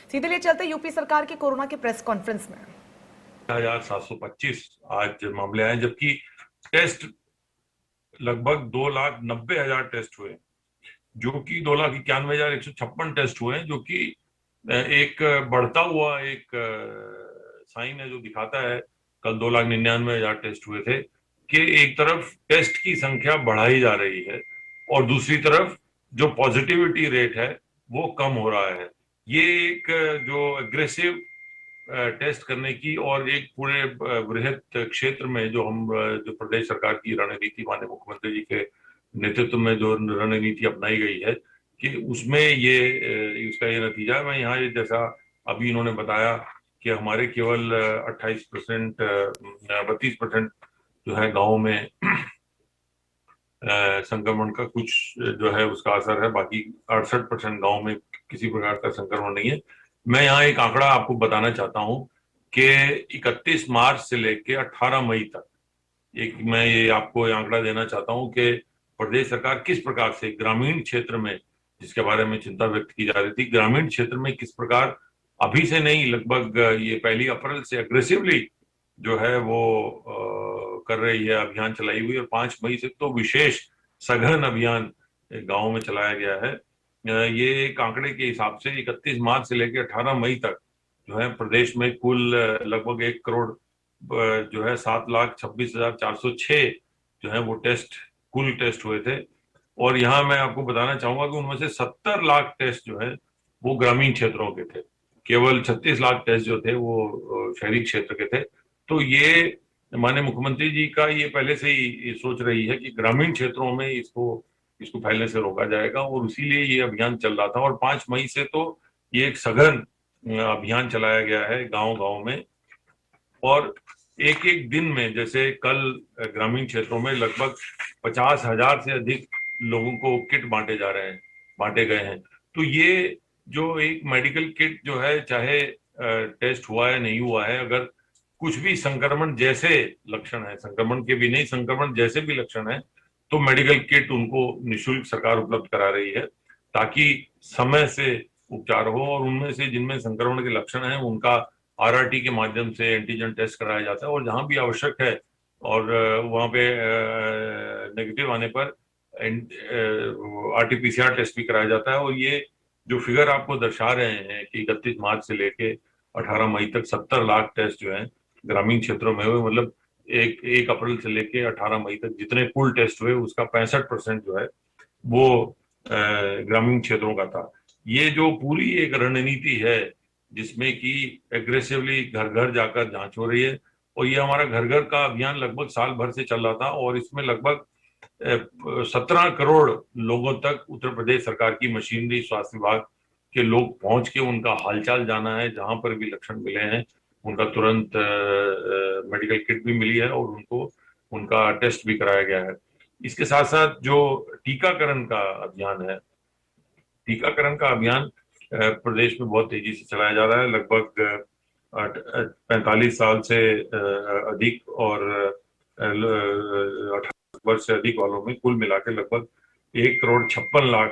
सीधे लिए चलते यूपी सरकार की कोरोना की प्रेस कॉन्फ्रेंस में। 1725 आज मामले आए, जबकि टेस्ट लगभग 2,90,000 टेस्ट हुए, जो कि 2,91,156 टेस्ट हुए हैं, जो कि एक बढ़ता हुआ एक साइन है जो दिखाता है। कल 2,99,000 टेस्ट हुए थे कि एक तरफ टेस्ट की संख्या बढ़ाई जा रही है और दूसरी तरफ जो पॉजिटिविटी रेट है वो कम हो रहा है। ये एक जो एग्रेसिव टेस्ट करने की और एक पूरे बृहद क्षेत्र में जो प्रदेश सरकार की रणनीति माननीय मुख्यमंत्री जी के नेतृत्व में जो रणनीति अपनाई गई है कि उसमें ये उसका ये नतीजा है। मैं यहाँ ये जैसा अभी इन्होंने बताया कि हमारे केवल 28% 32% जो है गाँव में संक्रमण का कुछ जो है उसका असर है, बाकी 68% गाँव में किसी प्रकार का संक्रमण नहीं है। मैं यहाँ एक आंकड़ा आपको बताना चाहता हूँ कि 31 मार्च से लेकर 18 मई तक मैं ये आपको आंकड़ा देना चाहता हूँ कि प्रदेश सरकार किस प्रकार से ग्रामीण क्षेत्र में, जिसके बारे में चिंता व्यक्त की जा रही थी, ग्रामीण क्षेत्र में किस प्रकार अभी से नहीं लगभग ये 1 अप्रैल से एग्रेसिवली जो है वो कर रही है, अभियान चलाई हुई है। और 5 मई से तो विशेष सघन अभियान गाँव में चलाया गया है। ये एक आंकड़े के हिसाब से 31 मार्च से लेकर 18 मई तक जो है प्रदेश में कुल लगभग 1 करोड़ जो है 7,26,406 जो है वो कुल टेस्ट हुए थे। और यहाँ मैं आपको बताना चाहूंगा कि उनमें से 70 लाख टेस्ट जो है वो ग्रामीण क्षेत्रों के थे, केवल 36 लाख टेस्ट जो थे वो शहरी क्षेत्र के थे। तो ये माननीय मुख्यमंत्री जी का ये पहले से ही सोच रही है कि ग्रामीण क्षेत्रों में इसको फैलने से रोका जाएगा, और इसीलिए ये अभियान चल रहा था। और 5 मई से तो ये एक सघन अभियान चलाया गया है गांव गांव में। और एक एक दिन में, जैसे कल ग्रामीण क्षेत्रों में लगभग 50,000 से अधिक लोगों को किट बांटे गए हैं। तो ये जो एक मेडिकल किट जो है, चाहे टेस्ट हुआ है नहीं हुआ है, अगर कुछ भी संक्रमण जैसे लक्षण है, संक्रमण के भी नहीं, संक्रमण जैसे भी लक्षण है, तो मेडिकल किट उनको निःशुल्क सरकार उपलब्ध करा रही है, ताकि समय से उपचार हो। और उनमें से जिनमें संक्रमण के लक्षण हैं उनका आरआरटी के माध्यम से एंटीजन टेस्ट कराया जाता है, और जहां भी आवश्यक है और वहां पे नेगेटिव आने पर आरटीपीसीआर टेस्ट भी कराया जाता है। और ये जो फिगर आपको दर्शा रहे हैं कि 31 मार्च से लेके 18 मई तक 70 लाख टेस्ट जो है ग्रामीण क्षेत्रों में हुए, मतलब 1 अप्रैल से लेके 18 मई तक जितने कुल टेस्ट हुए उसका 65% जो है वो ग्रामीण क्षेत्रों का था। ये जो पूरी एक रणनीति है जिसमें कि एग्रेसिवली घर घर जाकर जांच हो रही है, और ये हमारा घर घर का अभियान लगभग साल भर से चल रहा था, और इसमें लगभग 17 करोड़ लोगों तक उत्तर प्रदेश सरकार की मशीनरी, स्वास्थ्य विभाग के लोग पहुंच के उनका हालचाल जाना है। जहां पर भी लक्षण मिले हैं उनका तुरंत मेडिकल किट भी मिली है और उनको उनका टेस्ट भी कराया गया है। इसके साथ साथ जो टीकाकरण का अभियान है, टीकाकरण का अभियान प्रदेश में बहुत तेजी से चलाया जा रहा है। लगभग 45 साल से अधिक और 18 वर्ष से अधिक वालों में कुल मिलाकर लगभग 1,56,00,000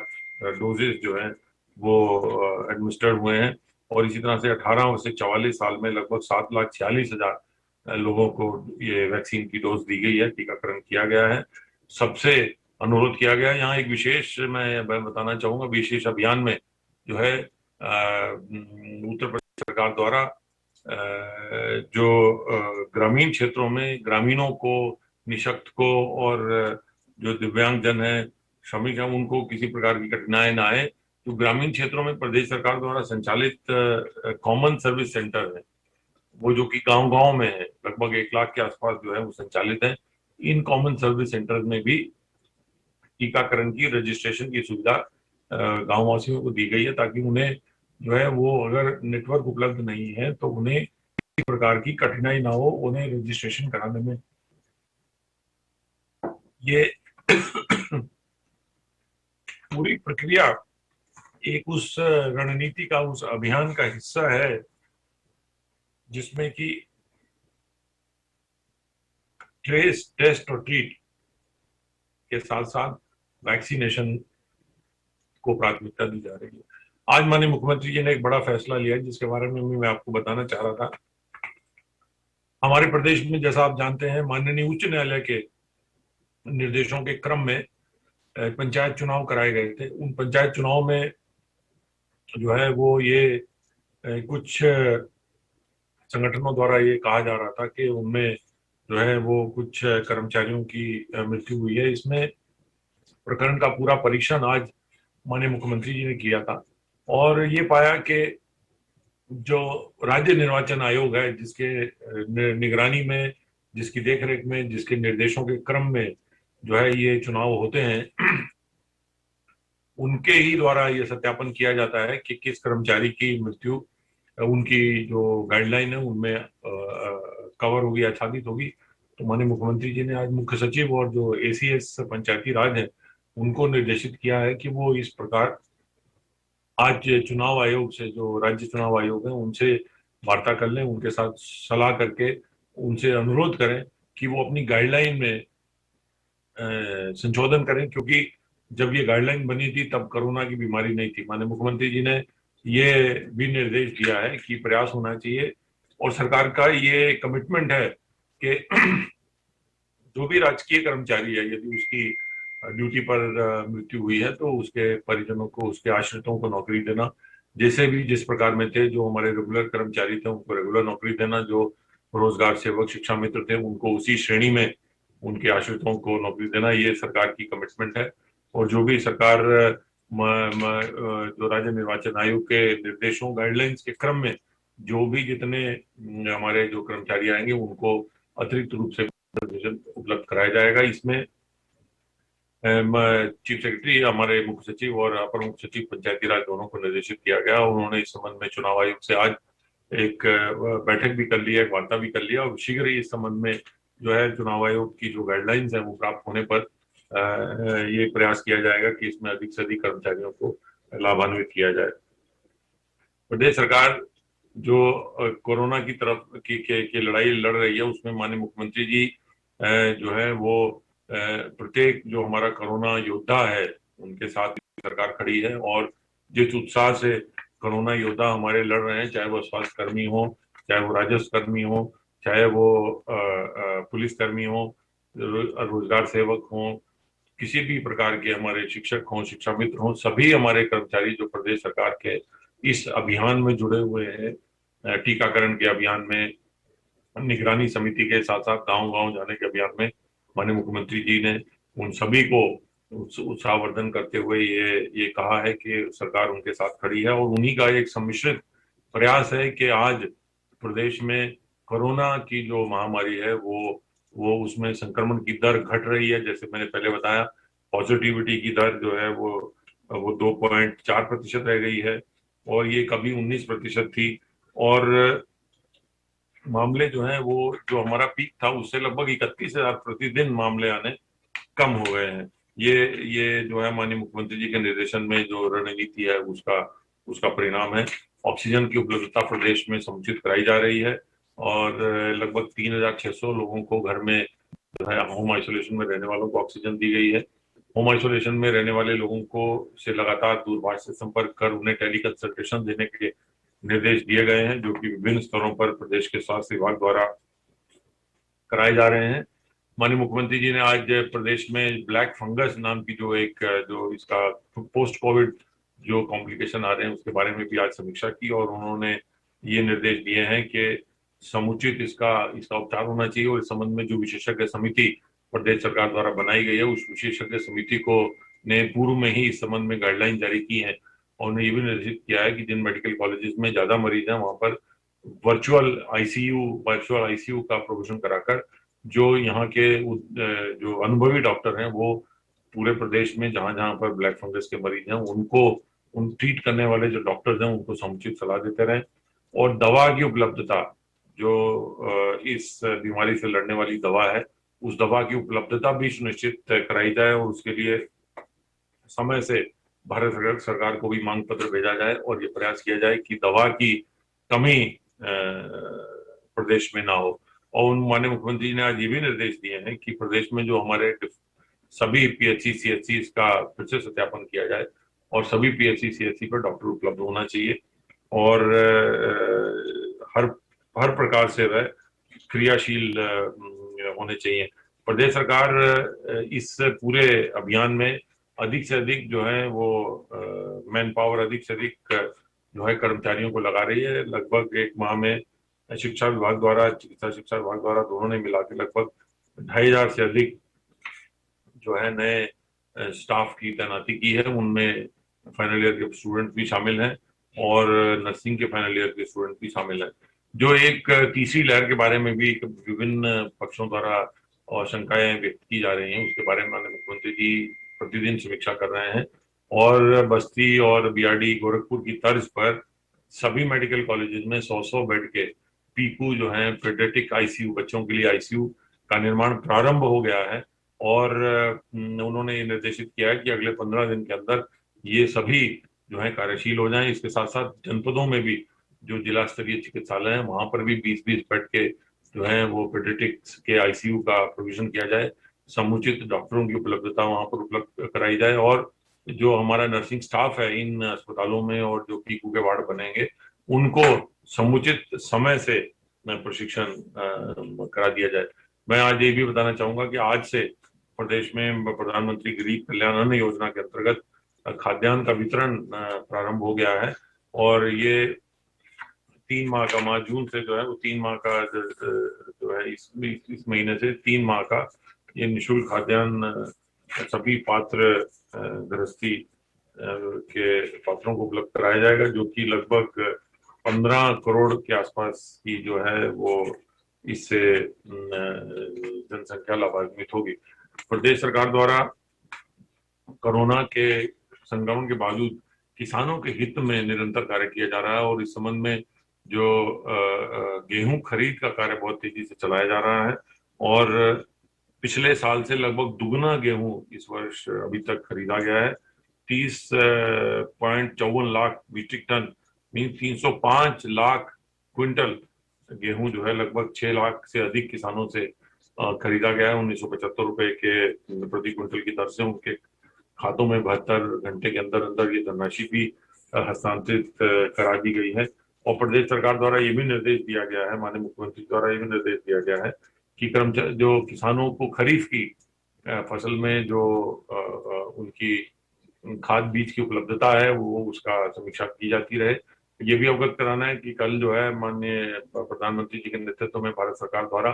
डोजेज जो हैं वो एडमिनिस्टर्ड हुए हैं। और इसी तरह से 18 से 44 साल में लगभग 7,46,000 लोगों को ये वैक्सीन की डोज दी गई है, टीकाकरण किया गया है। सबसे अनुरोध किया गया है। यहाँ एक विशेष मैं बताना चाहूंगा, विशेष अभियान में जो है उत्तर प्रदेश सरकार द्वारा जो ग्रामीण क्षेत्रों में ग्रामीणों को, निशक्त को और जो दिव्यांग जन है, श्रमिक हैं, उनको किसी प्रकार की कठिनाई ना आए, तो ग्रामीण क्षेत्रों में प्रदेश सरकार द्वारा संचालित कॉमन सर्विस सेंटर है, वो जो कि गांव गांव में है, लगभग 1 लाख के आसपास जो है वो संचालित है। इन कॉमन सर्विस सेंटर में भी टीकाकरण की रजिस्ट्रेशन की सुविधा गांव वासियों को दी गई है, ताकि उन्हें जो है वो अगर नेटवर्क उपलब्ध नहीं है तो उन्हें किसी प्रकार की कठिनाई ना हो उन्हें रजिस्ट्रेशन कराने में। ये पूरी प्रक्रिया एक उस रणनीति का, उस अभियान का हिस्सा है जिसमें कि ट्रेस, टेस्ट और ट्रीट के साथ साथ वैक्सीनेशन को प्राथमिकता दी जा रही है। आज माननीय मुख्यमंत्री जी ने एक बड़ा फैसला लिया है जिसके बारे में भी मैं आपको बताना चाह रहा था। हमारे प्रदेश में, जैसा आप जानते हैं, माननीय उच्च न्यायालय के निर्देशों के क्रम में पंचायत चुनाव कराए गए थे। उन पंचायत चुनाव में जो है वो ये कुछ संगठनों द्वारा ये कहा जा रहा था कि उनमें जो है वो कुछ कर्मचारियों की मृत्यु हुई है। इसमें प्रकरण का पूरा परीक्षण आज माननीय मुख्यमंत्री जी ने किया था और ये पाया कि जो राज्य निर्वाचन आयोग है, जिसके निगरानी में, जिसकी देखरेख में, जिसके निर्देशों के क्रम में जो है ये चुनाव होते हैं, उनके ही द्वारा ये सत्यापन किया जाता है कि किस कर्मचारी की मृत्यु उनकी जो गाइडलाइन है उनमें कवर होगी, आच्छादित होगी। तो माननीय मुख्यमंत्री जी ने आज मुख्य सचिव और जो एसीएस पंचायती राज है उनको निर्देशित किया है कि वो इस प्रकार आज चुनाव आयोग से, जो राज्य चुनाव आयोग है, उनसे वार्ता कर लें, उनके साथ सलाह करके उनसे अनुरोध करें कि वो अपनी गाइडलाइन में संशोधन करें, क्योंकि जब ये गाइडलाइन बनी थी तब कोरोना की बीमारी नहीं थी। माननीय मुख्यमंत्री जी ने ये भी निर्देश दिया है कि प्रयास होना चाहिए और सरकार का ये कमिटमेंट है कि जो भी राजकीय कर्मचारी है, यदि उसकी ड्यूटी पर मृत्यु हुई है तो उसके परिजनों को, उसके आश्रितों को नौकरी देना, जैसे भी जिस प्रकार में थे, जो हमारे रेगुलर कर्मचारी थे उनको रेगुलर नौकरी देना, जो रोजगार सेवक, शिक्षा मित्र थे उनको उसी श्रेणी में उनके आश्रितों को नौकरी देना, ये सरकार की कमिटमेंट है। और जो भी सरकार जो राज्य निर्वाचन आयोग के निर्देशों, गाइडलाइंस के क्रम में जो भी जितने हमारे जो कर्मचारी आएंगे उनको अतिरिक्त रूप से उपलब्ध कराया जाएगा। इसमें चीफ सेक्रेटरी, हमारे मुख्य सचिव और अपर मुख्य सचिव पंचायती राज दोनों को निर्देशित किया गया। उन्होंने इस संबंध में चुनाव आयोग से आज एक बैठक भी कर ली है, एक वार्ता भी कर लिया और शीघ्र ही इस संबंध में जो है चुनाव आयोग की जो गाइडलाइंस है वो प्राप्त होने पर ये प्रयास किया जाएगा कि इसमें अधिक से अधिक कर्मचारियों को लाभान्वित किया जाए। प्रदेश सरकार जो कोरोना की तरफ की लड़ाई लड़ रही है उसमें माननीय मुख्यमंत्री जी जो है वो प्रत्येक जो हमारा कोरोना योद्धा है उनके साथ सरकार खड़ी है और जिस उत्साह से कोरोना योद्धा हमारे लड़ रहे हैं, चाहे वो स्वास्थ्य कर्मी हो, चाहे वो राजस्व कर्मी हो, चाहे वो पुलिस कर्मी हो, रोजगार सेवक हो, किसी भी प्रकार के हमारे शिक्षक हों, शिक्षा मित्र हों, सभी हमारे कर्मचारी जो प्रदेश सरकार के इस अभियान में जुड़े हुए हैं, टीकाकरण के अभियान में, निगरानी समिति के साथ साथ गांव-गांव जाने के अभियान में माननीय मुख्यमंत्री जी ने उन सभी को उत्साहवर्धन करते हुए ये कहा है कि सरकार उनके साथ खड़ी है और उन्हीं का एक सम्मिश्रित प्रयास है कि आज प्रदेश में कोरोना की जो महामारी है वो उसमें संक्रमण की दर घट रही है। जैसे मैंने पहले बताया, पॉजिटिविटी की दर जो है वो 2.4% रह गई है और ये कभी 19% थी और मामले जो हैं वो जो हमारा पीक था उससे लगभग 31,000 प्रतिदिन मामले आने कम हो गए हैं। ये जो है माननीय मुख्यमंत्री जी के निर्देशन में जो रणनीति है उसका परिणाम है। ऑक्सीजन की उपलब्धता प्रदेश में समुचित कराई जा रही है और लगभग 3,600 लोगों को घर में जो है होम आइसोलेशन में रहने वालों को ऑक्सीजन दी गई है। होम आइसोलेशन में रहने वाले लोगों को से लगातार दूरभाष से संपर्क कर उन्हें टेली कंसल्टेशन देने के निर्देश दिए गए हैं, जो कि विभिन्न स्तरों पर प्रदेश के स्वास्थ्य विभाग द्वारा कराए जा रहे हैं। माननीय मुख्यमंत्री जी ने आज प्रदेश में ब्लैक फंगस नाम की जो इसका पोस्ट कोविड जो कॉम्प्लिकेशन आ रहे हैं उसके बारे में भी आज समीक्षा की और उन्होंने ये निर्देश दिए हैं कि समुचित इसका उपचार होना चाहिए और इस संबंध में जो विशेषज्ञ समिति प्रदेश सरकार द्वारा बनाई गई है उस विशेषज्ञ समिति को ने पूर्व में ही इस संबंध में गाइडलाइन जारी की है और उन्हें ये भी निर्देशित किया है कि जिन मेडिकल कॉलेजेस में ज्यादा मरीज हैं वहां पर वर्चुअल आईसीयू का प्रोविजन कराकर जो यहाँ के जो अनुभवी डॉक्टर हैं वो पूरे प्रदेश में जहां जहां पर ब्लैक फंगस के मरीज हैं उनको उन ट्रीट करने वाले जो डॉक्टर्स हैं उनको समुचित सलाह देते रहें और दवा की उपलब्धता, जो इस बीमारी से लड़ने वाली दवा है, उस दवा की उपलब्धता भी सुनिश्चित कराई जाए और उसके लिए समय से भारत सरकार को भी मांग पत्र भेजा जाए और ये प्रयास किया जाए कि दवा की कमी प्रदेश में ना हो। और माननीय मुख्यमंत्री जी ने आज ये भी निर्देश दिए हैं कि प्रदेश में जो हमारे सभी पीएचसी सीएचसी का फिर से सत्यापन किया जाए और सभी पीएचसी सीएचसी पर डॉक्टर उपलब्ध होना चाहिए और हर हर प्रकार से वह क्रियाशील होने चाहिए। प्रदेश सरकार इस पूरे अभियान में अधिक से अधिक जो है वो मैन पावर, अधिक से अधिक जो है कर्मचारियों को लगा रही है। लगभग एक माह में शिक्षा विभाग द्वारा, चिकित्सा शिक्षा विभाग द्वारा दोनों ने मिला के लगभग 2500 से अधिक जो है नए स्टाफ की तैनाती की है। उनमें फाइनल ईयर के स्टूडेंट भी शामिल हैं और नर्सिंग के फाइनल ईयर के स्टूडेंट भी शामिल हैं। जो एक तीसरी लहर के बारे में भी विभिन्न पक्षों द्वारा शंकाएं व्यक्त की जा रही हैं, उसके बारे में माननीय मुख्यमंत्री जी प्रतिदिन समीक्षा कर रहे हैं और बस्ती और बीआरडी गोरखपुर की तर्ज पर सभी मेडिकल कॉलेजेस में 100-100 बेड के पीकू जो है पेडियाट्रिक आईसीयू, बच्चों के लिए आईसीयू का निर्माण प्रारंभ हो गया है और उन्होंने ये निर्देशित किया है कि अगले 15 दिन के अंदर ये सभी जो है कार्यशील हो जाएं। इसके साथ साथ जनपदों में भी जो जिला स्तरीय चिकित्सालय है वहां पर भी 20-20 बेड के जो है वो पेडियाट्रिक्स के आईसीयू का प्रोविजन किया जाए, समुचित डॉक्टरों की उपलब्धता वहां पर उपलब्ध कराई जाए और जो हमारा नर्सिंग स्टाफ है इन अस्पतालों में और जो पीकू के वार्ड बनेंगे उनको समुचित समय से प्रशिक्षण करा दिया जाए। मैं आज ये भी बताना चाहूंगा कि आज से प्रदेश में प्रधानमंत्री गरीब कल्याण अन्न योजना के अंतर्गत खाद्यान्न का वितरण प्रारंभ हो गया है और ये 3 माह का, माह जून से जो है वो 3 माह का जो है इस महीने से 3 माह का ये निःशुल्क खाद्यान्न सभी पात्र गृहस्थी के पात्रों को उपलब्ध कराया जाएगा, जो कि लगभग 15 करोड़ के आसपास की जो है वो इससे जनसंख्या लाभान्वित होगी। प्रदेश सरकार द्वारा कोरोना के संक्रमण के बावजूद किसानों के हित में निरंतर कार्य किया जा रहा है और इस संबंध में जो गेहूं खरीद का कार्य बहुत तेजी से चलाया जा रहा है और पिछले साल से लगभग दुगना गेहूं इस वर्ष अभी तक खरीदा गया है। 30.54 lakh metric tonne mean 305 lakh quintal गेहूं जो है लगभग 6 लाख से अधिक किसानों से खरीदा गया है। 1975 रुपए के प्रति क्विंटल की दर से उनके खातों में 72 घंटे के अंदर अंदर ये धनराशि भी हस्तांतरित करा दी गई है। और प्रदेश सरकार द्वारा ये भी निर्देश दिया गया है, माननीय मुख्यमंत्री द्वारा ये भी निर्देश दिया गया है कि कर्मचारी जो किसानों को खरीफ की फसल में जो उनकी खाद बीज की उपलब्धता है वो उसका समीक्षा की जाती रहे। ये भी अवगत कराना है कि कल जो है माननीय प्रधानमंत्री जी के नेतृत्व में भारत सरकार द्वारा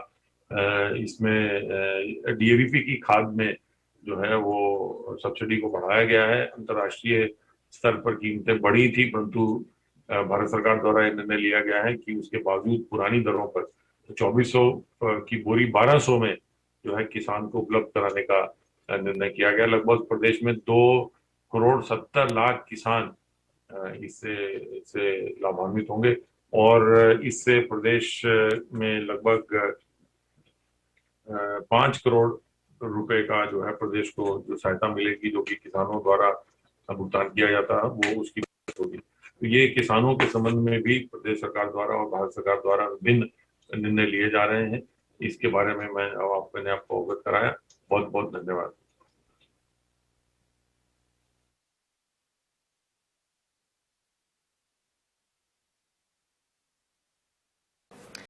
इसमें डीएवीपी की खाद में जो है वो सब्सिडी को बढ़ाया गया है। अंतर्राष्ट्रीय स्तर पर कीमतें बढ़ी थी, परंतु भारत सरकार द्वारा यह निर्णय लिया गया है कि उसके बावजूद पुरानी दरों पर 2400 की बोरी 1200 में जो है किसान को उपलब्ध कराने का निर्णय किया गया। लगभग प्रदेश में 2,70,00,000 किसान इससे लाभान्वित होंगे और इससे प्रदेश में लगभग 5 करोड़ रुपए का जो है प्रदेश को जो सहायता मिलेगी, जो कि किसानों द्वारा भुगतान किया जाता है, वो उसकी होगी। तो ये किसानों के संबंध में भी प्रदेश सरकार द्वारा और भारत सरकार द्वारा विभिन्न निर्णय लिए जा रहे हैं। इसके बारे में मैं मैंने आपको अवगत कराया। बहुत बहुत धन्यवाद।